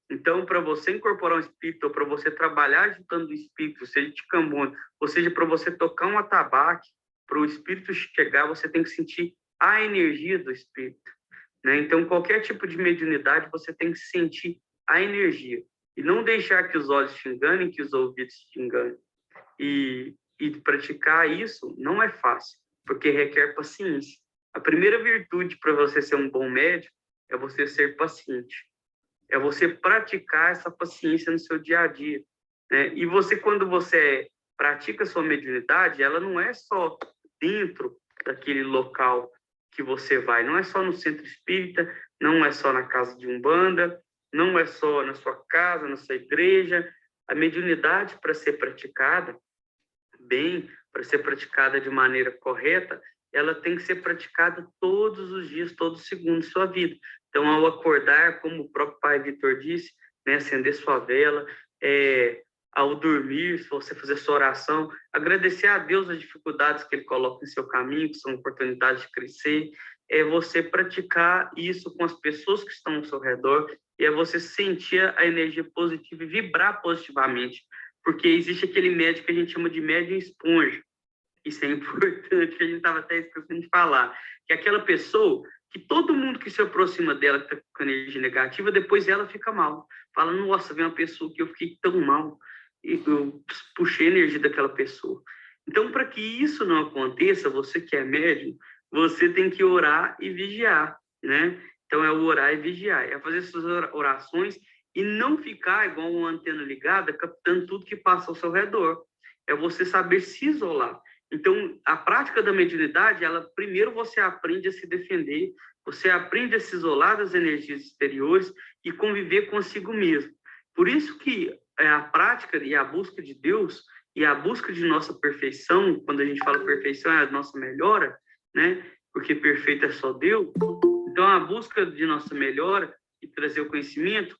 Então, para você incorporar um espírito, ou para você trabalhar ajudando o espírito, seja de cambone, ou seja, para você tocar um atabaque, para o espírito chegar, você tem que sentir a energia do espírito, né? Então, qualquer tipo de mediunidade, você tem que sentir a energia. E não deixar que os olhos te enganem, que os ouvidos te enganem. E praticar isso não é fácil, porque requer paciência. A primeira virtude para você ser um bom médium é você ser paciente. É você praticar essa paciência no seu dia a dia, né? E você, quando você pratica a sua mediunidade, ela não é só dentro daquele local que você vai, não é só no centro espírita, não é só na casa de umbanda, não é só na sua casa, na sua igreja. A mediunidade, para ser praticada bem, para ser praticada de maneira correta, ela tem que ser praticada todos os dias, todos os segundos de sua vida. Então, ao acordar, como o próprio Pai Vitor disse, né, acender sua vela, ao dormir, se você fazer sua oração, agradecer a Deus as dificuldades que Ele coloca em seu caminho, que são oportunidades de crescer, é você praticar isso com as pessoas que estão ao seu redor, e é você sentir a energia positiva e vibrar positivamente, porque existe aquele médium que a gente chama de médium esponja. Isso é importante, que a gente estava até esquecendo de falar, que é aquela pessoa que todo mundo que se aproxima dela que está com energia negativa, depois ela fica mal. Fala, nossa, vem uma pessoa que eu fiquei tão mal, e eu puxei a energia daquela pessoa. Então, para que isso não aconteça, você que é médium, você tem que orar e vigiar, né? Então, é orar e vigiar, é fazer essas orações e não ficar igual uma antena ligada, captando tudo que passa ao seu redor. É você saber se isolar. Então, a prática da mediunidade, primeiro você aprende a se defender, você aprende a se isolar das energias exteriores e conviver consigo mesmo. Por isso que a prática e a busca de Deus e a busca de nossa perfeição, quando a gente fala perfeição é a nossa melhora, né? Porque perfeito é só Deus. Então, a busca de nossa melhora e trazer o conhecimento,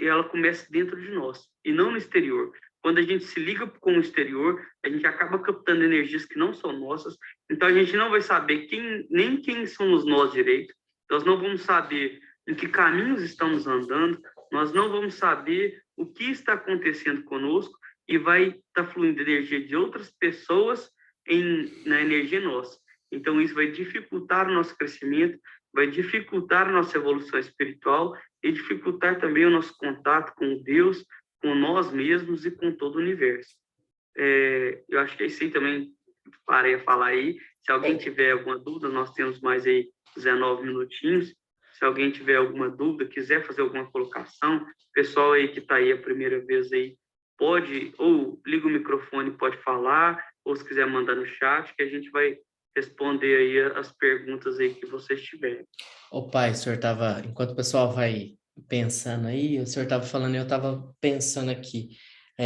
ela começa dentro de nós e não no exterior. quando a gente se liga com o exterior, a gente acaba captando energias que não são nossas, então a gente não vai saber nem quem somos nós direito, nós não vamos saber em que caminhos estamos andando, nós não vamos saber o que está acontecendo conosco e vai estar fluindo energia de outras pessoas na energia nossa. Então isso vai dificultar o nosso crescimento, vai dificultar a nossa evolução espiritual e dificultar também o nosso contato com Deus, com nós mesmos e com todo o universo. Eu acho que é isso aí também, parei a falar aí. Se alguém tiver alguma dúvida, nós temos mais aí 19 minutinhos. Se alguém tiver alguma dúvida, quiser fazer alguma colocação, pessoal aí que está aí a primeira vez aí, pode, ou liga o microfone, pode falar, ou se quiser mandar no chat, que a gente vai responder aí as perguntas aí que vocês tiverem.
Ô pai, o senhor estava, enquanto o pessoal vai pensando aí, o senhor estava falando e eu estava pensando aqui.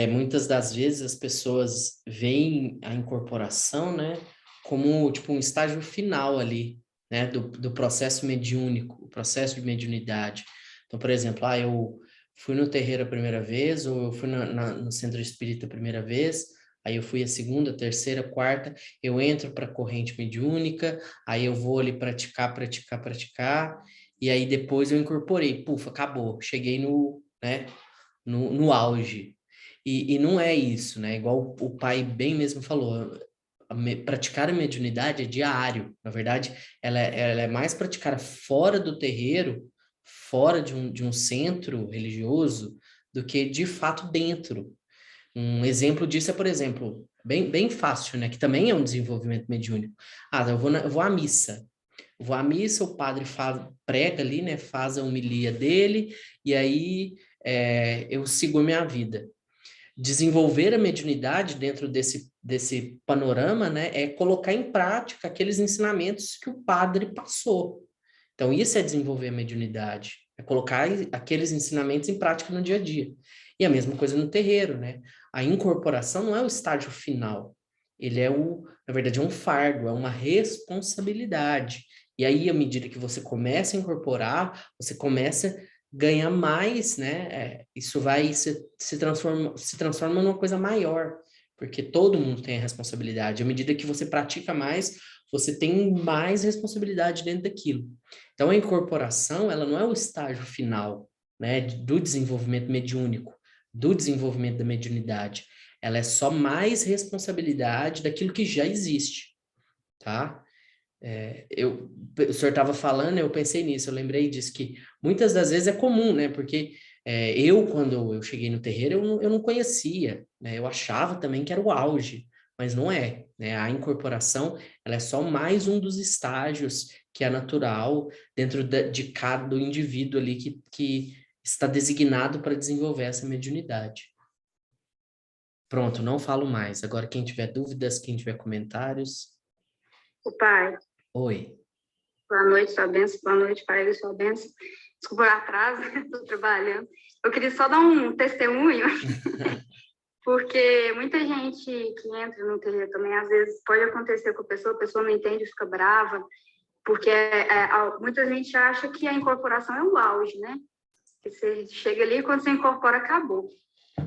Muitas das vezes as pessoas veem a incorporação, né, como tipo um estágio final ali, né, do processo mediúnico, o processo de mediunidade. Então, por exemplo, eu fui no terreiro a primeira vez, ou eu fui no centro espírita a primeira vez, aí eu fui a segunda, terceira, quarta, eu entro para a corrente mediúnica, aí eu vou ali praticar, e aí depois eu incorporei, puf, acabou, cheguei no auge. E não é isso, né? Igual o pai bem mesmo falou, praticar a mediunidade é diário. Na verdade, ela é mais praticada fora do terreiro, fora de um centro religioso, do que de fato dentro. Um exemplo disso é, por exemplo, bem fácil, né? Que também é um desenvolvimento mediúnico. Eu vou à missa. Vou à missa, o padre prega ali, né? Faz a homilia dele, e aí eu sigo a minha vida. Desenvolver a mediunidade dentro desse panorama, né, é colocar em prática aqueles ensinamentos que o padre passou. Então, isso é desenvolver a mediunidade, é colocar aqueles ensinamentos em prática no dia a dia. E a mesma coisa no terreiro, né? A incorporação não é o estágio final, ele na verdade, é um fardo, é uma responsabilidade. E aí, à medida que você começa a incorporar, você começa ganhar mais, né? Isso vai se transforma numa coisa maior, porque todo mundo tem a responsabilidade. À medida que você pratica mais, você tem mais responsabilidade dentro daquilo. Então, a incorporação, ela não é o estágio final, né, do desenvolvimento mediúnico, do desenvolvimento da mediunidade. Ela é só mais responsabilidade daquilo que já existe, tá? O senhor estava falando, eu pensei nisso, eu lembrei disso, que muitas das vezes é comum, né? Porque quando eu cheguei no terreiro, eu não conhecia, né? Eu achava também que era o auge, mas não é, né? A incorporação, ela é só mais um dos estágios que é natural dentro de cada do indivíduo ali que está designado para desenvolver essa mediunidade. Pronto, não falo mais. Agora, quem tiver dúvidas, quem tiver comentários...
O pai.
Oi.
Boa noite, sua bênção. Boa noite, pai, sua bênção. Desculpa o atraso, estou trabalhando. Eu queria só dar um testemunho, porque muita gente que entra no terreiro também, às vezes pode acontecer com a pessoa não entende, fica brava, porque muita gente acha que a incorporação é o auge, né? Que você chega ali e quando você incorpora, acabou.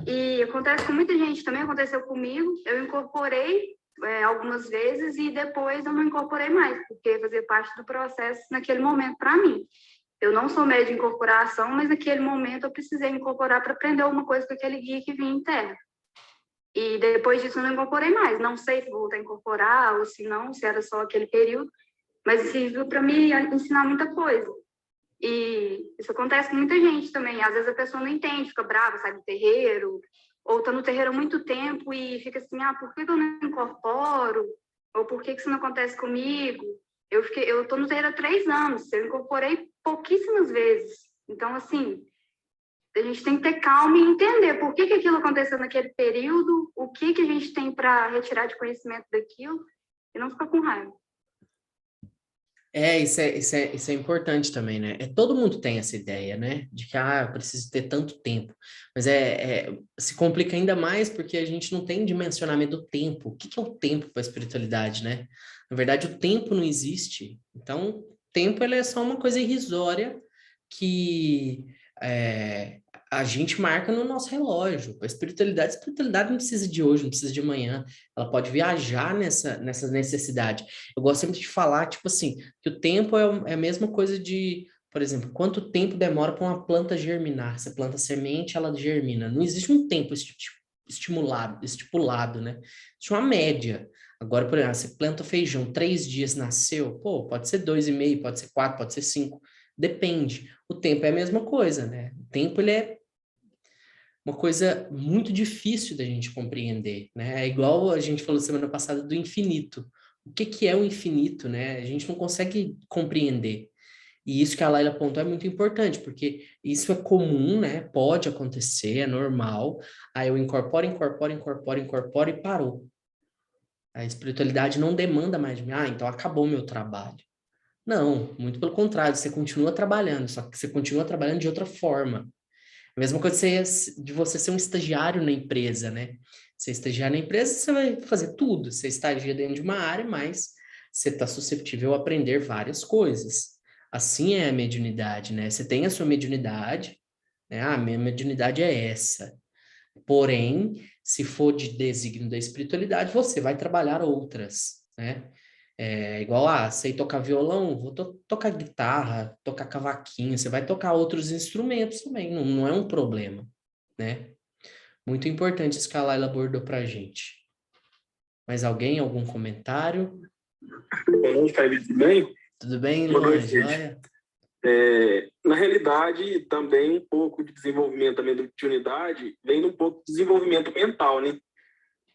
E acontece com muita gente, também aconteceu comigo, eu incorporei algumas vezes e depois eu não incorporei mais, porque fazia parte do processo naquele momento para mim. Eu não sou média de incorporação, mas naquele momento eu precisei incorporar para aprender alguma coisa com aquele guia que vinha em terra. E depois disso eu não incorporei mais. Não sei se vou voltar a incorporar ou se não, se era só aquele período, mas serviu para me ensinar muita coisa. E isso acontece com muita gente também. Às vezes a pessoa não entende, fica brava, sai do terreiro, ou está no terreiro há muito tempo e fica assim, por que eu não incorporo? Ou por que isso não acontece comigo? Eu estou no terreiro há 3 anos, eu incorporei pouquíssimas vezes. Então, assim, a gente tem que ter calma e entender por que aquilo aconteceu naquele período, o que a gente tem para retirar de conhecimento daquilo e não ficar com raiva.
Isso é importante também, né? Todo mundo tem essa ideia, né? De que, eu preciso ter tanto tempo. Mas se complica ainda mais porque a gente não tem dimensionamento do tempo. O que é o tempo para a espiritualidade, né? Na verdade, o tempo não existe. Então, tempo ele é só uma coisa irrisória que a gente marca no nosso relógio. A espiritualidade não precisa de hoje, não precisa de amanhã. Ela pode viajar nessa necessidade. Eu gosto sempre de falar, tipo assim, que o tempo é a mesma coisa de, por exemplo, quanto tempo demora para uma planta germinar. Você planta semente, ela germina. Não existe um tempo estipulado, né? Existe uma média. Agora, por exemplo, você planta feijão, 3 dias nasceu, pô, pode ser 2,5, pode ser 4, pode ser 5, depende. O tempo é a mesma coisa, né? O tempo, ele é uma coisa muito difícil da gente compreender, né? É igual a gente falou semana passada do infinito. O que que é o infinito, né? A gente não consegue compreender. E isso que a Laila apontou é muito importante, porque isso é comum, né? Pode acontecer, é normal. Aí eu incorporo e parou. A espiritualidade não demanda mais de mim. Ah, então acabou o meu trabalho. Não, muito pelo contrário, você continua trabalhando, só que você continua trabalhando de outra forma. A mesma coisa de você ser um estagiário na empresa, né? Você estagiar na empresa, você vai fazer tudo. Você estagia dentro de uma área, mas você está suscetível a aprender várias coisas. Assim é a mediunidade, né? Você tem a sua mediunidade, né? Ah, minha mediunidade é essa. Porém, se for de desígnio da espiritualidade, você vai trabalhar outras, né? É igual, sei tocar violão, vou tocar guitarra, tocar cavaquinho, você vai tocar outros instrumentos também, não é um problema, né? Muito importante isso que a Laila abordou pra gente. Mais alguém, algum comentário?
Boa noite, Fábio, tudo bem?
Tudo bem,
Boa
Luan?
noite, gente.
Joia?
Na realidade, também um pouco de desenvolvimento também da mediunidade vem de um pouco de desenvolvimento mental, né?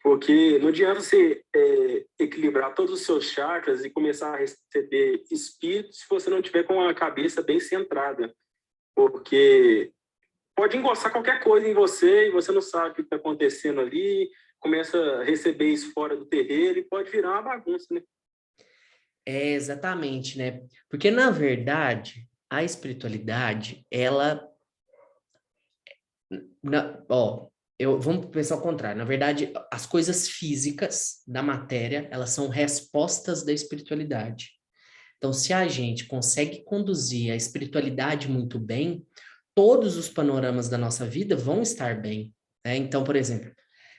Porque não adianta você equilibrar todos os seus chakras e começar a receber espíritos se você não tiver com a cabeça bem centrada. Porque pode engrossar qualquer coisa em você e você não sabe o que está acontecendo ali, começa a receber isso fora do terreiro e pode virar uma bagunça, né?
É, exatamente, né? Porque, na verdade, a espiritualidade, ela vamos pensar ao contrário. Na verdade, as coisas físicas da matéria, elas são respostas da espiritualidade. Então, se a gente consegue conduzir a espiritualidade muito bem, todos os panoramas da nossa vida vão estar bem, né? Então, por exemplo,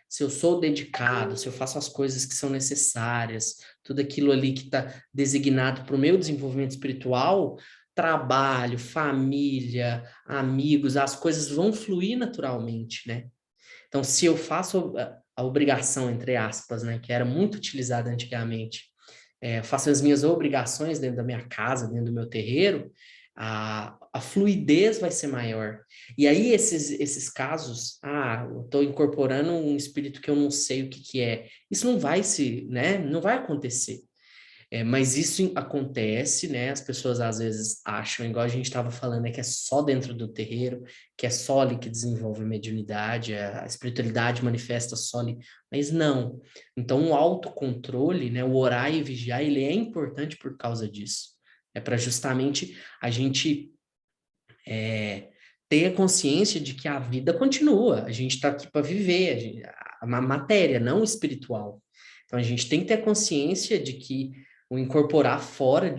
se eu sou dedicado, se eu faço as coisas que são necessárias, tudo aquilo ali que está designado para o meu desenvolvimento espiritual, trabalho, família, amigos, as coisas vão fluir naturalmente, né? Então, se eu faço a obrigação, entre aspas, né, que era muito utilizada antigamente, faço as minhas obrigações dentro da minha casa, dentro do meu terreiro, a fluidez vai ser maior. E aí, esses casos, eu estou incorporando um espírito que eu não sei o que é. Isso não vai né? Não vai acontecer. Mas isso acontece, né? As pessoas às vezes acham, igual a gente estava falando, que é só dentro do terreiro, que é só ali que desenvolve a mediunidade, a espiritualidade manifesta só ali, mas não. Então, o autocontrole, né? O orar e vigiar, ele é importante por causa disso. É para justamente a gente ter a consciência de que a vida continua, a gente está aqui para viver, a matéria, não espiritual. Então, a gente tem que ter a consciência de que o incorporar fora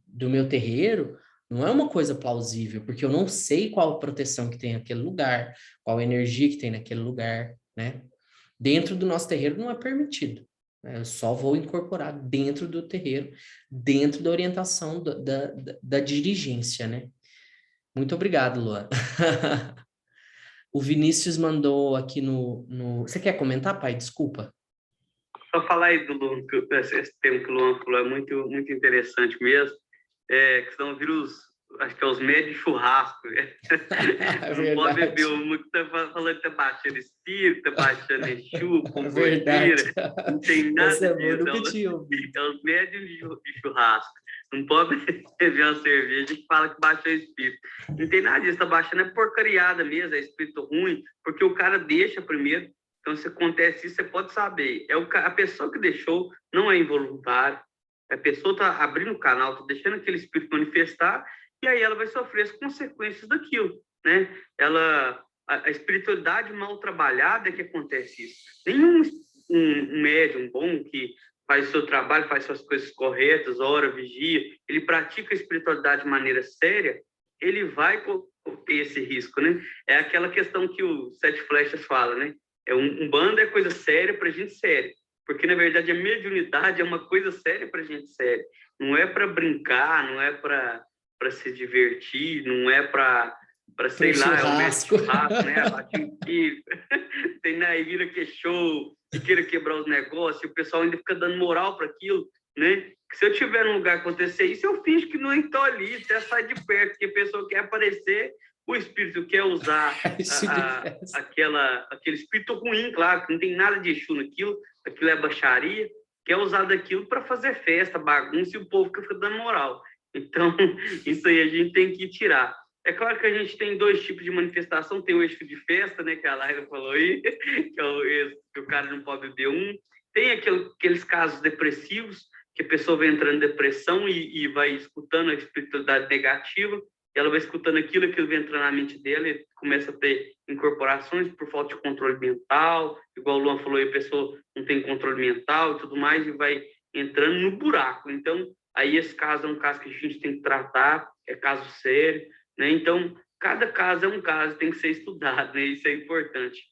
do meu terreiro não é uma coisa plausível, porque eu não sei qual a proteção que tem naquele lugar, qual a energia que tem naquele lugar, né? Dentro do nosso terreiro não é permitido, né? Eu só vou incorporar dentro do terreiro, dentro da orientação da dirigência, né? Muito obrigado, Luan. O Vinícius mandou aqui no... Você quer comentar, pai? Desculpa.
Só falar aí do Luan, que esse tema que o Luan falou é muito, muito interessante mesmo, que são vírus, acho que é os médios de churrasco. Não pode beber uma que tá falando que tá baixando espírito, tá baixando Exu, companheira, não tem nada disso. É os médios de churrasco. Não pode beber uma cerveja que fala que baixou espírito. Não tem nada disso, tá baixando é porcariada mesmo, é espírito ruim, porque o cara deixa primeiro. Então, se acontece isso, você pode saber. A pessoa que deixou não é involuntário. A pessoa está abrindo o canal, está deixando aquele espírito manifestar, e aí ela vai sofrer as consequências daquilo, né? A espiritualidade mal trabalhada é que acontece isso. Nenhum um médium bom que faz o seu trabalho, faz suas coisas corretas, ora, vigia, ele pratica a espiritualidade de maneira séria, ele vai ter esse risco, né? É aquela questão que o Sete Flechas fala, né? Umbanda é coisa séria para gente séria, porque na verdade a mediunidade é uma coisa séria para gente séria. Não é para brincar, não é para se divertir, não é para sei lá, é o mestre churrasco, né? Bater um tiro, tem na Ira que é show, que queira quebrar os negócios, e o pessoal ainda fica dando moral para aquilo, né? Se eu tiver num lugar acontecer isso, eu finjo que não estou ali, até sai de perto, porque a pessoa quer aparecer, o espírito quer usar aquele espírito ruim, claro, que não tem nada de Exu naquilo, aquilo é baixaria, quer usar daquilo para fazer festa, bagunça, e o povo fica dando moral. Então, isso aí a gente tem que tirar. É claro que a gente tem dois tipos de manifestação, tem o eixo de festa, né, que a Laila falou aí, que o cara não pode beber tem aqueles casos depressivos, que a pessoa vai entrando em depressão e vai escutando a espiritualidade negativa, ela vai escutando aquilo vai entrando na mente dela e começa a ter incorporações por falta de controle mental, igual o Luan falou, a pessoa não tem controle mental e tudo mais, e vai entrando no buraco. Então, aí esse caso é um caso que a gente tem que tratar, é caso sério, né? Então, cada caso é um caso, tem que ser estudado, né? Isso é importante.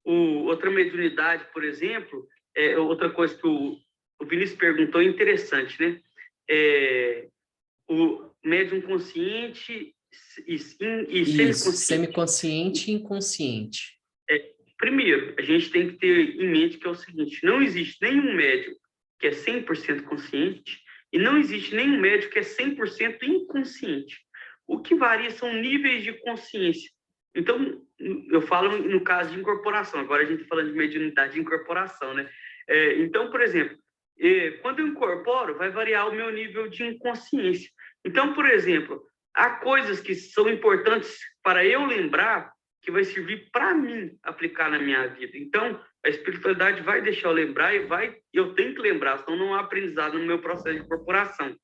Outra mediunidade, por exemplo, outra coisa que o Vinícius perguntou é interessante, né? O médium consciente e semiconsciente.
Semiconsciente e inconsciente.
Primeiro, a gente tem que ter em mente que é o seguinte, não existe nenhum médium que é 100% consciente e não existe nenhum médium que é 100% inconsciente. O que varia são níveis de consciência. Então, eu falo no caso de incorporação, agora a gente está falando de mediunidade de incorporação, né? Então, por exemplo, quando eu incorporo, vai variar o meu nível de inconsciência. Então, por exemplo, há coisas que são importantes para eu lembrar que vai servir para mim aplicar na minha vida. Então, a espiritualidade vai deixar eu lembrar eu tenho que lembrar, senão não há aprendizado no meu processo de incorporação.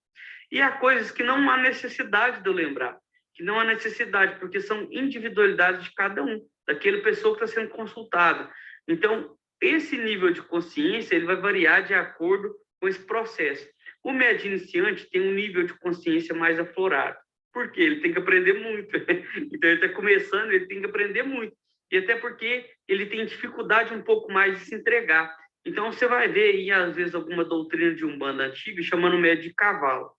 E há coisas que não há necessidade de eu lembrar, que não há necessidade, porque são individualidades de cada um, daquela pessoa que está sendo consultada. Então, esse nível de consciência ele vai variar de acordo com esse processo. O médium iniciante tem um nível de consciência mais aflorado. Por quê? Ele tem que aprender muito. Então, ele está começando, ele tem que aprender muito. E até porque ele tem dificuldade um pouco mais de se entregar. Então, você vai ver aí, às vezes, alguma doutrina de Umbanda antiga chamando o médium de cavalo.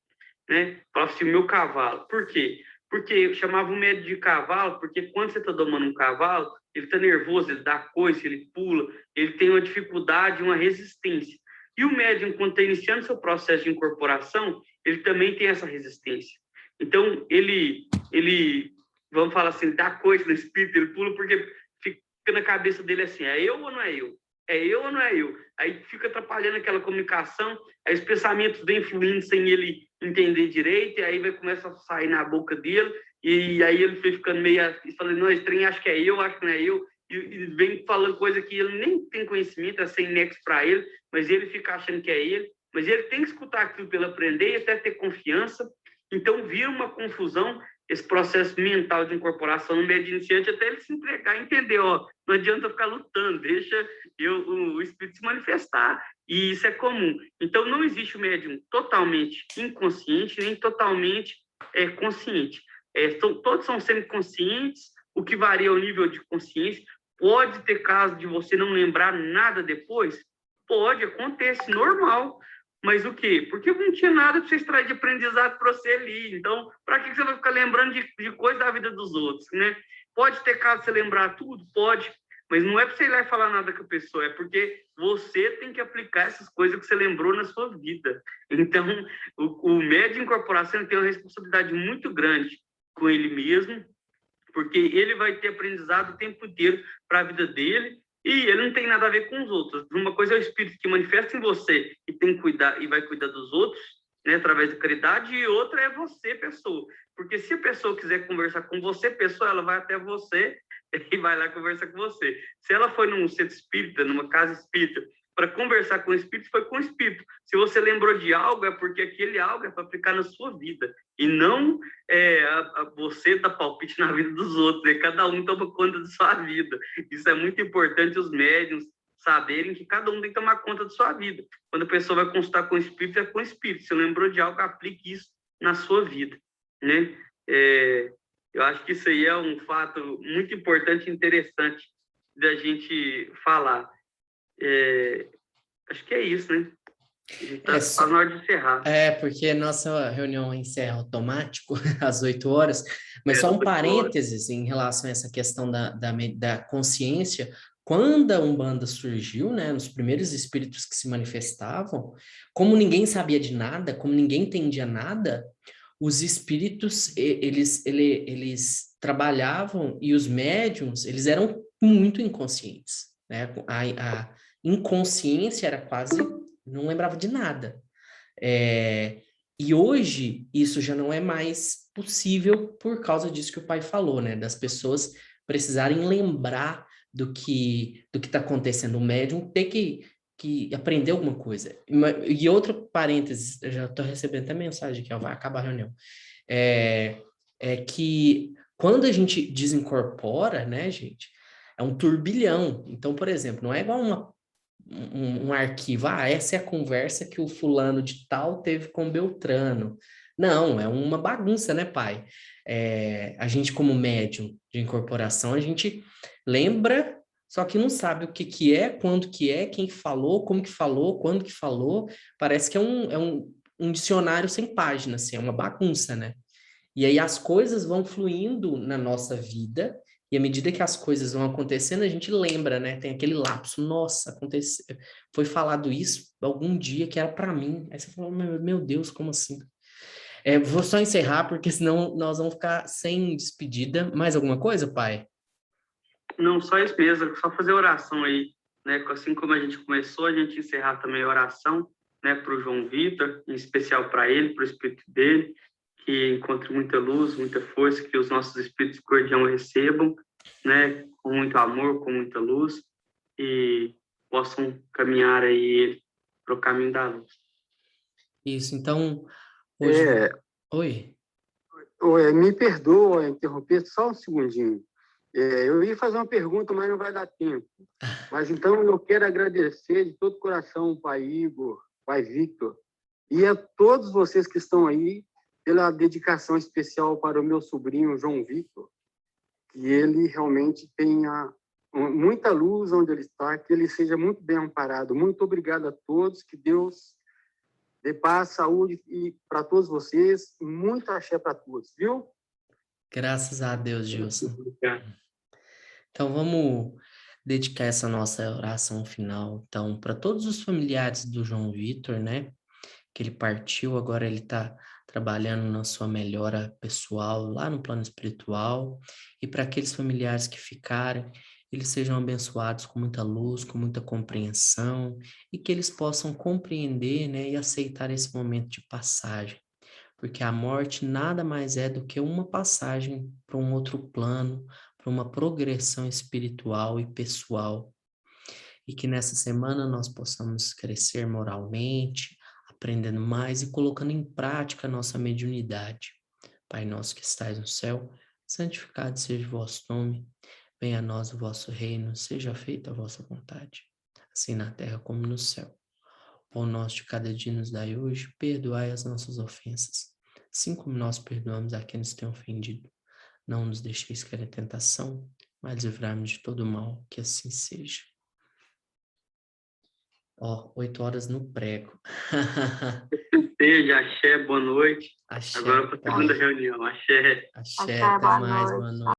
Né? Falava assim, meu cavalo. Por quê? Porque eu chamava o médium de cavalo, porque quando você está domando um cavalo, ele está nervoso, ele dá coice, ele pula, ele tem uma dificuldade, uma resistência. E o médium, quando está iniciando seu processo de incorporação, ele também tem essa resistência. Então, ele vamos falar assim, dá coice no espírito, ele pula porque fica na cabeça dele assim, é eu ou não é eu? É eu ou não é eu? Aí fica atrapalhando aquela comunicação, aí os pensamentos vêm fluindo sem ele entender direito, e aí vai começar a sair na boca dele, e aí ele foi ficando meio falando, não, esse trem acho que é eu, acho que não é eu, e vem falando coisa que ele nem tem conhecimento, é sem nexo para ele, mas ele fica achando que é ele, mas ele tem que escutar aquilo para ele aprender e até ter confiança. Então vira uma confusão esse processo mental de incorporação no médium iniciante até ele se entregar e entender, ó, não adianta ficar lutando, deixa o espírito se manifestar. E isso é comum. Então, não existe o médium totalmente inconsciente, nem totalmente consciente. Todos são semiconscientes, o que varia é o nível de consciência. Pode ter caso de você não lembrar nada depois? Pode, acontece, normal. Mas o quê? Porque não tinha nada para você extrair de aprendizado para você ali. Então, para que você vai ficar lembrando de coisa da vida dos outros, né? Pode ter caso de você lembrar tudo? Pode. Mas não é para você ir lá e falar nada com a pessoa, é porque você tem que aplicar essas coisas que você lembrou na sua vida. Então, o médium de incorporação tem uma responsabilidade muito grande com ele mesmo, porque ele vai ter aprendizado o tempo inteiro para a vida dele, e ele não tem nada a ver com os outros. Uma coisa é o espírito que manifesta em você e tem que cuidar e vai cuidar dos outros, né, através da caridade, e outra é você, pessoa. Porque se a pessoa quiser conversar com você, pessoa, ela vai até você e vai lá conversar com você. Se ela foi num centro espírita, numa casa espírita, para conversar com o espírito, foi com o espírito. Se você lembrou de algo, é porque aquele algo é para aplicar na sua vida. E não você dar palpite na vida dos outros. Né? Cada um toma conta da sua vida. Isso é muito importante os médiuns saberem que cada um tem que tomar conta da sua vida. Quando a pessoa vai consultar com o espírito, é com o espírito. Se lembrou de algo, aplique isso na sua vida. Né? Eu acho que isso aí é um fato muito importante e interessante da gente falar. Acho que é isso, né? Está na hora de encerrar.
Porque nossa reunião encerra automático às 8 horas, mas só um parênteses em relação a essa questão da consciência. Quando a Umbanda surgiu, né, nos primeiros espíritos que se manifestavam, como ninguém sabia de nada, como ninguém entendia nada, os espíritos, eles trabalhavam, e os médiums, eles eram muito inconscientes, né? A inconsciência era quase, não lembrava de nada. E hoje isso já não é mais possível por causa disso que o pai falou, né? Das pessoas precisarem lembrar do que está acontecendo. O médium ter que aprender alguma coisa. E outro parênteses, eu já estou recebendo até mensagem que vai acabar a reunião, é que quando a gente desincorpora, né, gente, é um turbilhão. Então, por exemplo, não é igual um arquivo, essa é a conversa que o fulano de tal teve com Beltrano. Não, é uma bagunça, né, pai? A gente, como médium de incorporação, a gente lembra, só que não sabe o que é, quando que é, quem falou, como que falou, quando que falou. Parece que é um dicionário sem páginas, assim, é uma bagunça, né? E aí as coisas vão fluindo na nossa vida, e à medida que as coisas vão acontecendo, a gente lembra, né? Tem aquele lapso, nossa, aconteceu, foi falado isso algum dia que era para mim. Aí você fala, meu Deus, como assim? Vou só encerrar, porque senão nós vamos ficar sem despedida. Mais alguma coisa, pai?
Não, só isso mesmo, só fazer oração aí, né? Assim como a gente começou, a gente encerrar também a oração, né? Para o João Vitor, em especial para ele, para o espírito dele, que encontre muita luz, muita força, que os nossos espíritos guardião recebam, né? Com muito amor, com muita luz, e possam caminhar aí para o caminho da luz.
Isso, então, hoje... Oi?
Me perdoa interromper só um segundinho. Eu ia fazer uma pergunta, mas não vai dar tempo. Mas então eu quero agradecer de todo o coração o pai Igor, o pai Victor, e a todos vocês que estão aí pela dedicação especial para o meu sobrinho João Victor, que ele realmente tenha muita luz onde ele está, que ele seja muito bem amparado. Muito obrigado a todos, que Deus dê paz, saúde e para todos vocês, muito axé para todos, viu?
Graças a Deus, Gilson. Então, vamos dedicar essa nossa oração final, então, para todos os familiares do João Vitor, né? Que ele partiu, agora ele está trabalhando na sua melhora pessoal, lá no plano espiritual, e para aqueles familiares que ficarem, eles sejam abençoados com muita luz, com muita compreensão, e que eles possam compreender, né, e aceitar esse momento de passagem. Porque a morte nada mais é do que uma passagem para um outro plano, para uma progressão espiritual e pessoal. E que nessa semana nós possamos crescer moralmente, aprendendo mais e colocando em prática a nossa mediunidade. Pai nosso que estais no céu, santificado seja o vosso nome, venha a nós o vosso reino, seja feita a vossa vontade, assim na terra como no céu. O pão nosso de cada dia nos dai hoje, perdoai as nossas ofensas, assim como nós perdoamos a quem nos tem ofendido. Não nos deixeis cair em tentação, mas livrai-nos de todo mal, que assim seja. 8 horas no prego.
Seja, axé, boa noite.
Axé,
agora para a segunda reunião, axé.
Axé, até mais, boa noite.